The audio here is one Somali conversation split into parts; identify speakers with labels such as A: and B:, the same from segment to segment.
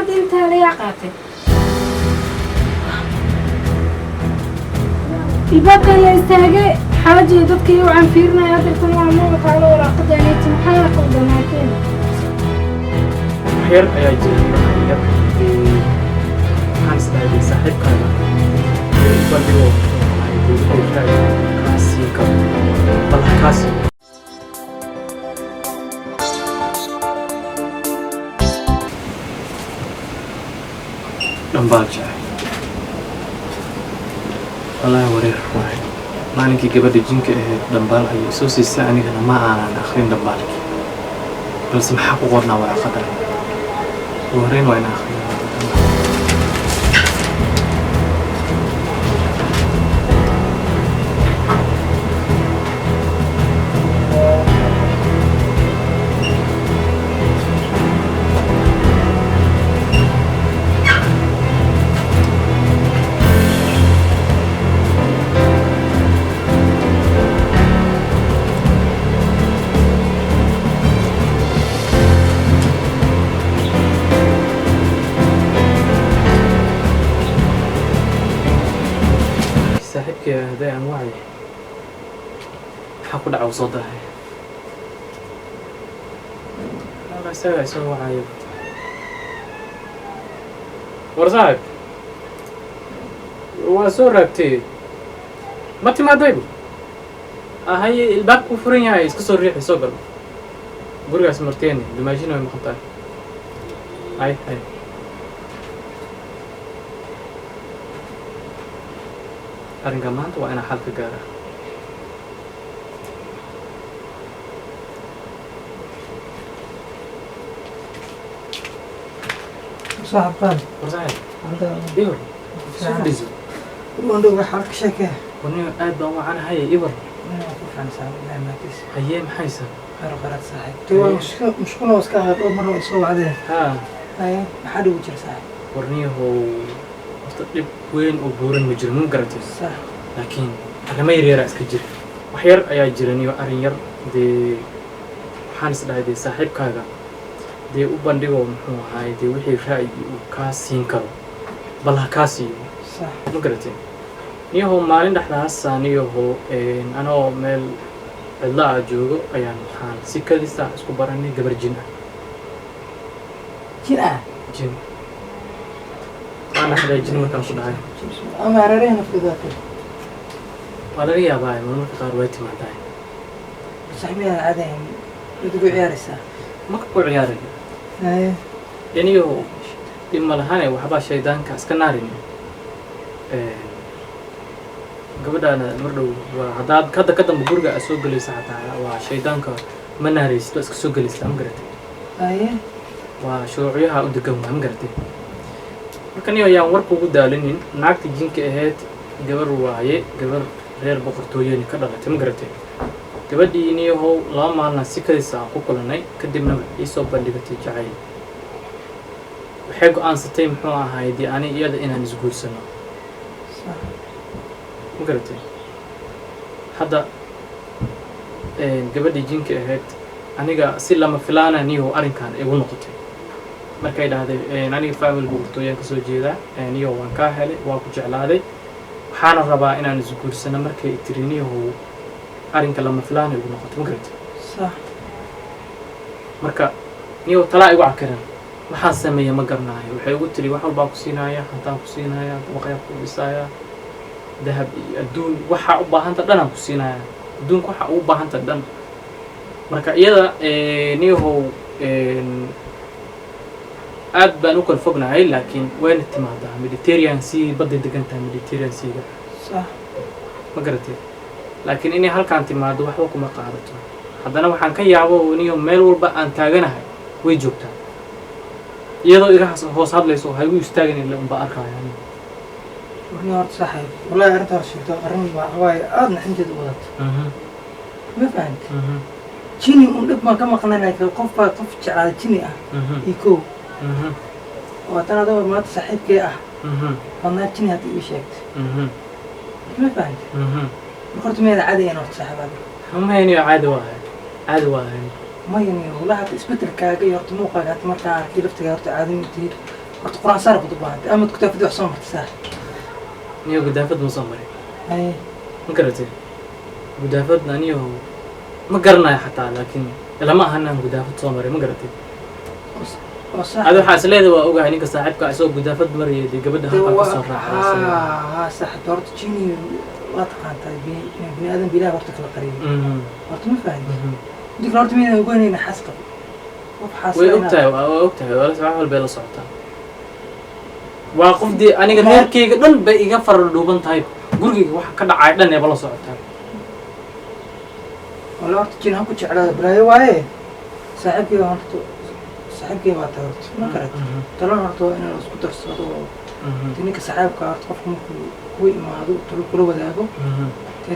A: warqad inta la yaqaatay البابا اللي يستهجئ حاجة يدك وعن فيرنا يا ترى ما مو تعالوا ورقة يعني تمحيا قدنا كده
B: خير يا جيل خير حاسس هذه صاحب كذا بدو هاي كاسي كم بالكاسي نبالجا والله ورير واحد مالكي قبل جينك دنبال هي سوسي ساني أنا ما أنا آخرين دنبالك بس محقق ورنا ولا قدر ورين وين آخرين هذا أنواعي حقول عوضها أنا سوي عايب ورزاق وسورتي ما تما دايب هاي الباب كفرين هاي اسكسر ريح سوبر برجع مرتين دماجينه المخطط هاي أرنجا مانت وأنا حالك جارة
C: صاحب قال
B: ورزاق
C: عنده
B: إيور شوف ديزل
C: وعنده حالك شكه
B: وني أدبا معنا هاي إيور
C: أنا أقول عن صاحب لا ما تيس
B: أيام حيسة
C: خير قرات صاحب تو مشكلة وسكها أول مرة يسوي عليه هاي ما حد وجر صاحب
B: ورنيه هو مستقبل وين وبورن مجرمون قرتي
C: صح
B: لكن أنا ما يري رأس كجير وحير أيا جيراني وأرينير دي حانس ده دي صاحب كذا دي أوبندي ومحو هاي دي وحي رأي وكاسين كرو بالها كاسي
C: صح
B: مقرتي نيهو مالين دحلا هسا نيهو أنا ميل الله أجوجو أيان حان سكالي سا اسكو براني قبر جنة جن أنا حدا جن مكان صداي
C: أما رأينا في ذاته
B: ولا ريا باي ما مكتار ويتي ما داي
C: صاحبي هذا يدقوا عيارسة
B: ما كبر عياري
C: هاي
B: يعني يو إما لهاني وحبا شيطان كاس كنارين قبل أنا مرة وهذا كذا بقولك أسوق لي ساعة وشيطان كا مناريس بس كسوق لي سام قرتي
C: هاي
B: وشروعها ودقوا هم قرتي لكن يا ورك وجودالين نعكت جينك أهات قبل رواية قبل غير بقرطويين كذا تم قرتي تبدي إني هو لا ما نسيك لسا كوكلناي كدمنا يسوق بندقتي جاي وحق أنستي محوها هاي دي أنا يد إنها نسقول سنة
C: صح
B: مقرتي هذا قبل جينك أهات أنا سلما فلانا نيو أرين كان يقول نقطة markay dhahday aniga family buurtooyan ka soo jeeda aniga waan ka helay waa ku jeclaaday waxaana rabaa inaan isguursano markay tiriniyo arinka lama filaan ugu noqoto ma garata
C: صح
B: marka niyo talaa igu cakiran waxaan sameeyay ma garanayo waxay ugu tiri wax walba ku siinaya hantaan ku siinaya waqay ku dhisaya dahab iyo adduun waxa u baahanta dhan aan ku siinaya adduunka waxa u baahanta dhan marka iyada niyo aad baan u kala fognahay laakiin wayna timaadaa Mediterranean Sea badda degantaa Mediterranean Sea
C: صح
B: ma garatay laakiin inay halkaan timaado waxba kuma qaadato haddana waxaan ka yaabo niyo meel walba aan taaganahay way joogtaa iyadoo iga hoos hadlayso waxay u istaagan in la umba arkayaan
C: ورني صحيح والله أنت رشيت أرني هواي أنا حنجد وقت ما فهمت جيني ما كم قلنا لك قف على جيني يكو وأنا دور ما تصحيح كي قلنا جيني هذه إيشكت ما فهمت قلت ماذا عادي أنا تصحيح
B: هم هني عاد واحد
C: ما يعني والله هذا إثبت الكاجي يرتموقع هات مرة كيلفت جارت عادي كتير horta quraan saar ku baahantay ama kutaafada wax soo martay saaxib
B: niyo gudaafad ma soo maray
C: haye
B: ma garatay gudaafadna niyo ma garanayo xataa laakiin lama ahanaan gudaafad soo maray ma garatay
C: oo saaxib
B: هذا waxaa isleedahay waa ogahay ninka saaxiibka isagoo gudaafad marayay dee gabadha halkan ka soo raacay
C: ها saaxib horta jini waa taqaantaa bini aadan bilaa horta kala qariyay horta ma fahmin dik horta mid ay goynayna xasqab qof xasqab
B: way ogtahay wala wax walba la socotaa waa qofdii aniga reerkayga dhan bay iga farar dhuuban tahay gurigayga waxa ka dhacay dhan ee bala socotaa
C: wala horta jini ha ku jeclaada balaayo waaye saaxiibkii horta saaxiibkii waa tahay ma garat talan horta inaan isku darsado ninka saaxiibka horta qofka markuu ku imaado talo kula wadaago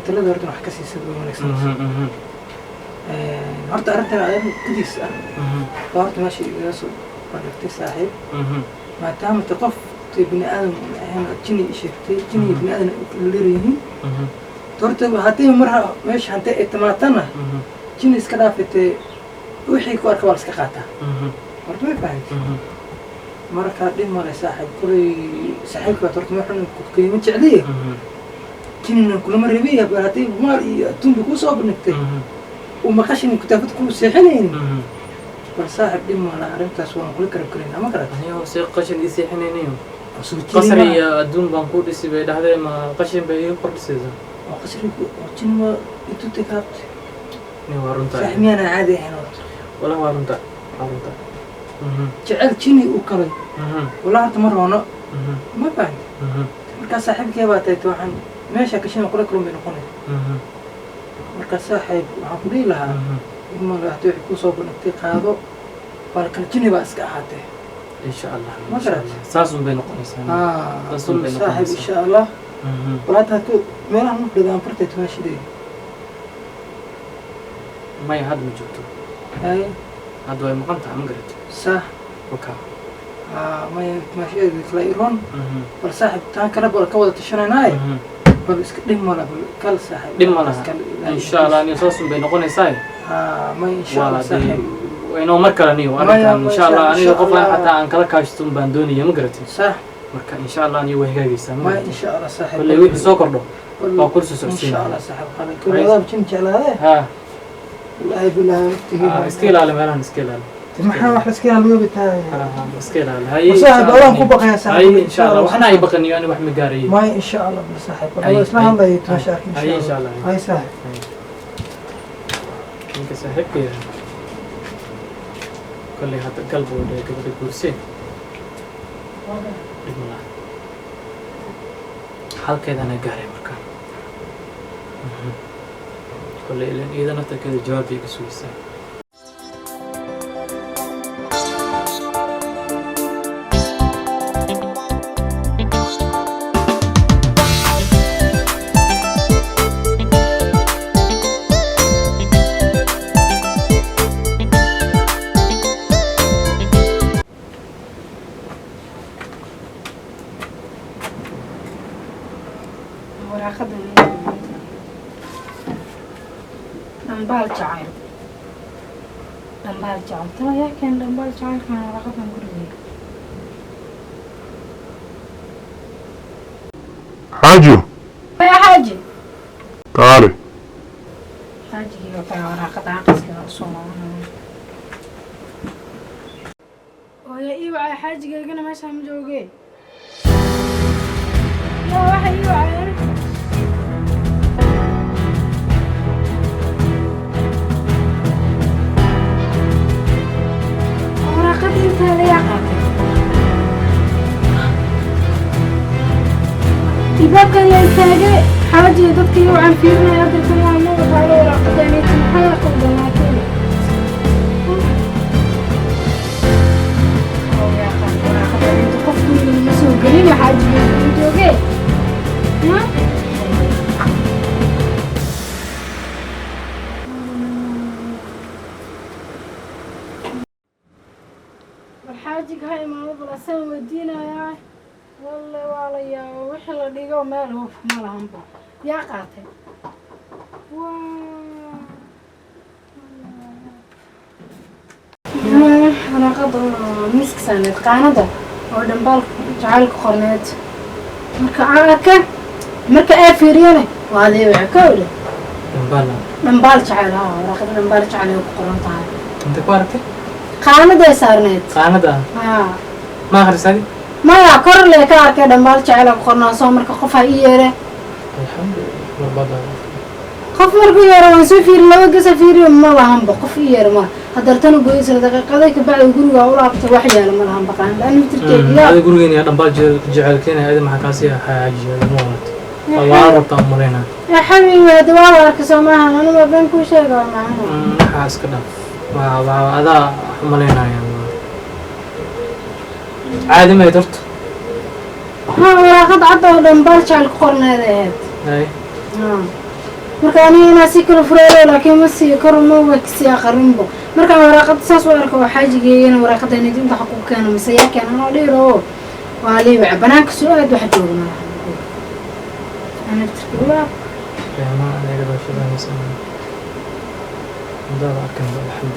C: talada horta wax ka siisad way wanaagsan horta arrintan ayaan gudiis ah horta meesha iga soo bandhigtay saaxiib maadaama qof bini aadam ahayn jini sheegtay jini bini aadam leeyihiin horta haddii mar meesha hantay ay tamaatana jini iska dhaafatay wixii ku arka waa iska qaataa horta ma fahamtay marka dhib male saaxiib kulay saaxiibka horta ma xun ku qiimo jecliye jinna kulama rabiya baatay maal iyo tunbi ku soo bandhigtay uma qashin kutaafad ku seexinayeen bal saaxiib dhib male arrintaas waan kula karab kareena ma garata
B: aniga si qashin ii seexinaynayo qasri iyo adduun baan ku dhisay bay dhahdeen ma qashin bay iga kordhisaysaa
C: oo qasri jinna intuu tagaabtay
B: ni waa runta
C: saxmiyana caadi ahayn horta
B: wala waa runta
C: jecel jini uu kalay wala horta ma roono ma fahamtay markaa saaxiibkee baa tahay waxaan meesha kashin kula kulmay noqonay markaa saaxiib waxaan ku dhihi lahaa in ma lahaatay wixii kusoo bandhigtay qaado bal kala jini baa iska ahaatee
B: insha allah
C: ma garat
B: saasun bay noqonaysaa saasun bay
C: saaxiib
B: noqonaysaa
C: insha allah walaad hadku meelaha nu dhadaan bartay tumaashidee
B: maya hadda ma joogto
C: haye
B: hadda way maqan tahay ma garatay
C: صح
B: وكا
C: ما ماشي كلا إيران بل صاحب تان كلا بل كودا تشرين هاي بل دم ولا بل كل صاحب
B: دم ولا إن شاء الله أنا صوص بينقوني ساي
C: ما إن شاء الله صاحب
B: وإنه مركل نيو أنا إن شاء الله أنا قفلا حتى أن كلا كاشتون باندوني يوم قرتي
C: صح
B: مركل إن شاء الله أنا وهجا جيسا
C: ما إن شاء الله صاحب
B: ولا يوحي سوكر له أو كل سوسر
C: إن شاء الله صاحب خلي كل هذا بتشين على هذا
B: ها
C: لا بالله
B: اسكيل على مالان اسكيل على
C: maxaa wax iska lagu bitaay
B: iskeel hay
C: saaxiib waan ku baqayaa
B: saaxiib insha Allah waxna ay baqaniyo ani wax ma gaaray
C: ma insha Allah bil saaxiib wala isla hadlay taashaak
B: insha Allah
C: hay saaxiib
B: inka saaxiibkii kulli hada qalbooda gabadha guursay dhimala halkeedana gaaray markaa kulli ilan idana takada jawaab iga suuysay
A: دنبال جعل ترى يا كان دنبال جعل كان ورقة نقولي
D: حاجة
A: يا حاجي
D: تعالي
A: حاجي كان ورقة عقص كذا صوما ويا إيوة يا حاجي قلنا ما شام جوجي لا واحد إيوة الباب كان ينتهي حاجة ضدك وعن فيرنا يا ضد الفنان مو بتعالوا ولا قدامي تنحى قدام عتيلي أو يا أخي أنت قفت من المسؤول قليل يا حاجة أنت أوكي ها الحاجة هاي ما بلا سوى ودينا يا والله والله وحلا ديقو ماله مالهم يا قاتل أنا قد مسك سنة قاندة oo dambaalka jacaylka qorneed marka aan arkay marka ay fiiriyeen waa leeyahay ka wada dambaal jacayl waraaqada dambaal jacayl ay ku qoran tahay
B: inta ku aragtay
A: qaanada sarneed
B: qaanada ma akhrisaadi
A: maya kor le ka arkay dambaal jacayl ku qornaa soo marka qof ay yeere
B: alxamdulillah
A: qof markuu yeero waan soo fiiri laba gasa fiiriyo ma lahanba qof yeero ma hadartana gooyisay daqiiqaday ka bacdi guriga u laabtay wax yeelo ma lahanba qaan dhan tirkeediya
B: hada gurigeena dambaal jecelkeena ayada maxaa ka sii xaajiyo ma walato waa rabta marina
A: يا حبيبي هذا والله كسماها أنا ما بين كل شيء قال معنا
B: حاس كده هذا حملينا يعني عادي ما يدرت
A: ها وراقد عضه ودنبالش على القرن هذا
B: اي
A: markaani inaasi kala fureelo laakiin ma sii karo ma waqsi aqrinbo marka waraaqad saas oo arko xaajigeeyna waraaqada inta xaq ku keeno misaya keeno oo dhiro waa liiba banaanka soo aad waxa joognaa ana tirkula
B: ما أنا قبل شباب مثلا مدار أركان الحمد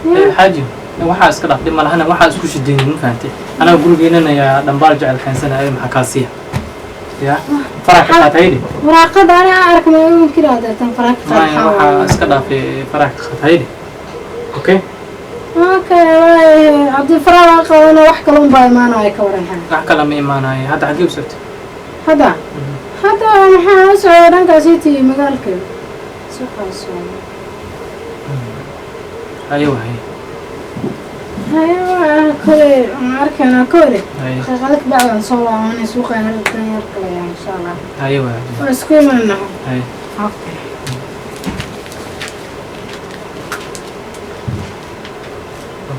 B: لله حاجة وحاس كده لما أنا وحاس كوش الدين مو فهمتي أنا أقول جينا يا دمبارج على الحين سنة أي محكاسية يا فرح خاتيلي
A: مراقبة أنا أعرف ما يمكن هذا تنفرح
B: ما وحاس كده في فرح خاتيلي أوكي
A: عبد الفراغ أنا وحكي لهم باي ما أنا يكورنها
B: أحكي لهم إيمانا هذا حقي وصلت
A: هذا محل سعودان كاسيتي مقالك سوق السوق
B: أيوة
A: أيوة كوري أنا كوري خليك بعد نصور أنا سوق أنا الدنيا كلها إن شاء الله
B: أيوة
A: واسكوي منه
B: أي
A: أوكي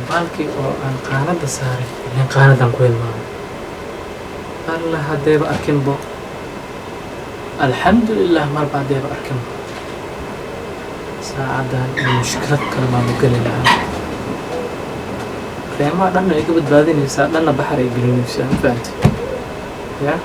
B: بالكي أو أن قانة ساري يعني قانة دمكوين ما الله هذا بأكين بو الحمد لله ما بعد يباركم ساعدها المشكلة كلمة مقلة لما دنا يقبض بادين يساعدنا بحر يقولون يساعد فهمت يا